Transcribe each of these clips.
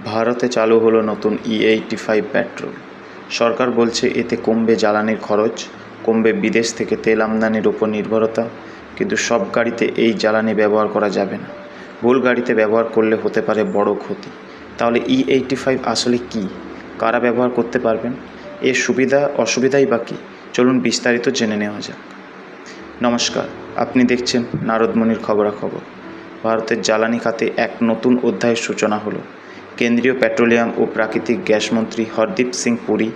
ভারতে চালু হলো নতুন E85 পেট্রোল। সরকার বলছে এতে কমবে জ্বালানির খরচ, কমবে বিদেশ থেকে তেল আমদানির ওপর নির্ভরতা। কিন্তু সব গাড়িতে এই জ্বালানি ব্যবহার করা যাবে না। ভুল গাড়িতে ব্যবহার করলে হতে পারে বড় ক্ষতি। তাহলে E85 আসলে কি, কারা ব্যবহার করতে পারবেন, এর সুবিধা অসুবিধাই বা কী? চলুন বিস্তারিত জেনে নেওয়া যাক। নমস্কার, আপনি দেখছেন নারদমণির খবরাখবর। ভারতের জ্বালানি খাতে এক নতুন অধ্যায়ের সূচনা হলো। কেন্দ্রীয় পেট্রোলিয়াম ও প্রাকৃতিক গ্যাস মন্ত্রী হরদীপ সিং পুরী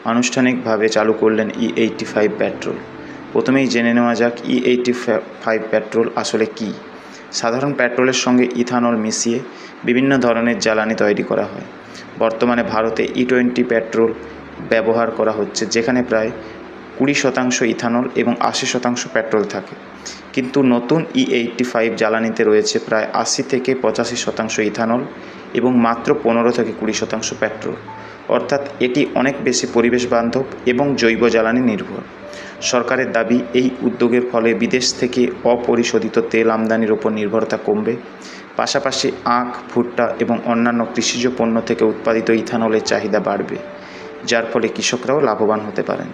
আনুষ্ঠানিকভাবে চালু করলেন E85 পেট্রোল। প্রথমেই জেনে নেওয়া যাক E85 পেট্রোল আসলে কি। সাধারণ পেট্রোলের সঙ্গে ইথানল মিশিয়ে বিভিন্ন ধরনের জ্বালানি তৈরি করা হয়। বর্তমানে ভারতে E20 পেট্রোল ব্যবহার করা হচ্ছে, যেখানে প্রায় 20% ইথানল এবং 80% পেট্রোল থাকে। কিন্তু নতুন E85 জ্বালানিতে রয়েছে প্রায় 80 থেকে 85% ইথানল এবং মাত্র 15 থেকে 20% পেট্রোল। অর্থাৎ এটি অনেক বেশি পরিবেশ বান্ধব এবং জৈব জ্বালানি নির্ভর। সরকারের দাবি, এই উদ্যোগের ফলে বিদেশ থেকে অপরিশোধিত তেল আমদানির ওপর নির্ভরতা কমবে। পাশাপাশি আখ, ভুট্টা এবং অন্যান্য কৃষিজ পণ্য থেকে উৎপাদিত ইথানলের চাহিদা বাড়বে, যার ফলে কৃষকরাও লাভবান হতে পারেন।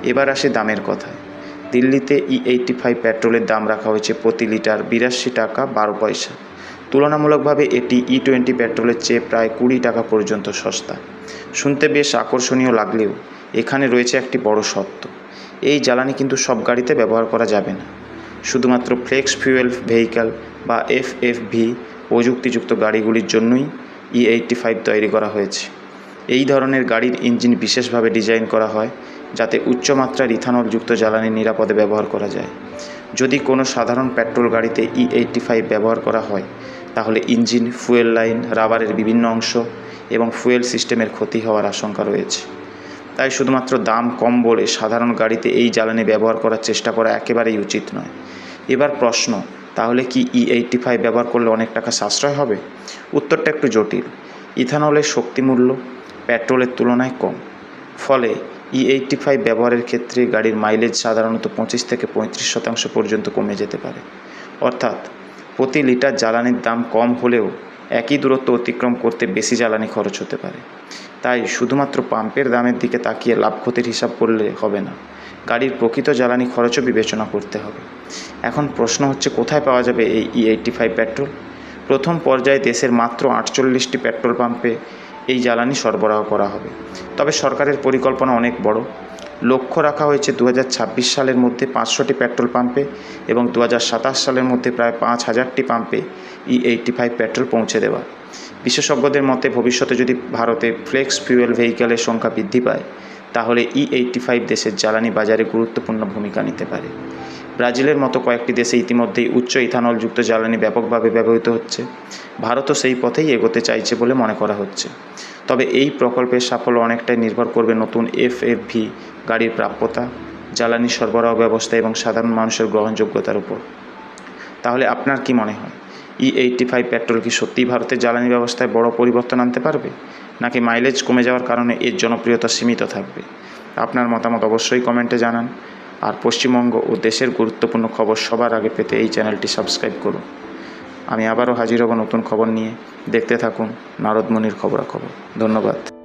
এবার আসে দামের কথায়। দিল্লিতে E85 পেট্রোলের দাম রাখা হয়েছে প্রতি লিটার 82 টাকা 12 পয়সা। তুলনামূলকভাবে এটি E20 পেট্রোলের চেয়ে প্রায় 20 টাকা পর্যন্ত সস্তা। শুনতে বেশ আকর্ষণীয় লাগলেও এখানে রয়েছে একটি বড় শর্ত। এই জ্বালানি কিন্তু সব গাড়িতে ব্যবহার করা যাবে না। শুধুমাত্র ফ্লেক্স ফিউয়েল ভেহিক্যাল বা FFV প্রযুক্তিযুক্ত গাড়িগুলির জন্যই E85 তৈরি করা হয়েছে। এই ধরনের গাড়ির ইঞ্জিন বিশেষভাবে ডিজাইন করা হয় যাতে উচ্চমাত্রার ইথানলযুক্ত জ্বালানি নিরাপদে ব্যবহার করা যায়। যদি কোনো সাধারণ পেট্রোল গাড়িতে E85 ব্যবহার করা হয়, তাহলে ইঞ্জিন, ফুয়েল লাইন, রাবারের বিভিন্ন অংশ এবং ফুয়েল সিস্টেমের ক্ষতি হওয়ার আশঙ্কা রয়েছে। তাই শুধুমাত্র দাম কম বলে সাধারণ গাড়িতে এই জ্বালানি ব্যবহার করার চেষ্টা করা একেবারেই উচিত নয়। এবার প্রশ্ন, তাহলে কি E85 ব্যবহার করলে অনেক টাকা সাশ্রয় হবে? উত্তরটা একটু জটিল। ইথানলের শক্তিমূল্য পেট্রোলের তুলনায় কম, ফলে E85 ব্যবহারের ক্ষেত্রে গাড়ির মাইলেজ সাধারণত 25 থেকে 35% পর্যন্ত কমে যেতে পারে। অর্থাৎ প্রতি লিটার জ্বালানির দাম কম হলেও একই দূরত্ব অতিক্রম করতে বেশি জ্বালানি খরচ হতে পারে। তাই শুধুমাত্র পাম্পের দামের দিকে তাকিয়ে লাভ ক্ষতির হিসাব করলে হবে না, গাড়ির প্রকৃত জ্বালানি খরচও বিবেচনা করতে হবে। এখন প্রশ্ন হচ্ছে, কোথায় পাওয়া যাবে এই E85 পেট্রোল? প্রথম পর্যায়ে দেশের মাত্র 48টি পেট্রোল পাম্পে এই জ্বালানি সরবরাহ করা হবে। তবে সরকারের পরিকল্পনা অনেক বড়। লক্ষ্য রাখা হয়েছে 2026 সালের মধ্যে 500টি পেট্রোল পাম্পে এবং 2027 সালের মধ্যে প্রায় 5000টি পাম্পে E85 পেট্রোল পৌঁছে দেওয়া। বিশেষজ্ঞদের মতে ভবিষ্যতে যদি ভারতে ফ্লেক্স ফিউয়েল ভেহিক্যালের সংখ্যা বৃদ্ধি পায়, তাহলে E85 দেশের জ্বালানি বাজারে গুরুত্বপূর্ণ ভূমিকা নিতে পারে। ব্রাজিলের মতো কয়েকটি দেশে ইতিমধ্যেই উচ্চ ইথানলযুক্ত জ্বালানি ব্যাপকভাবে ব্যবহৃত হচ্ছে। ভারতও সেই পথেই এগোতে চাইছে বলে মনে করা হচ্ছে। তবে এই প্রকল্পের সাফল্য অনেকটাই নির্ভর করবে নতুন FFV গাড়ির প্রাপ্যতা, জ্বালানি সরবরাহ ব্যবস্থা এবং সাধারণ মানুষের গ্রহণযোগ্যতার উপর। তাহলে আপনার কি মনে হয়, E85 পেট্রোল কি সত্যিই ভারতের জ্বালানি ব্যবস্থায় বড় পরিবর্তন আনতে পারবে, নাকি মাইলেজ কমে যাওয়ার কারণে এর জনপ্রিয়তা সীমিত থাকবে? আপনার মতামত অবশ্যই কমেন্টে জানান। আর পশ্চিমবঙ্গ ও দেশের গুরুত্বপূর্ণ খবর সবার আগে পেতে এই চ্যানেলটি সাবস্ক্রাইব করুন। আমি আবারও হাজির হব নতুন খবর নিয়ে। দেখতে থাকুন নারদমণির খবরাখবর। ধন্যবাদ।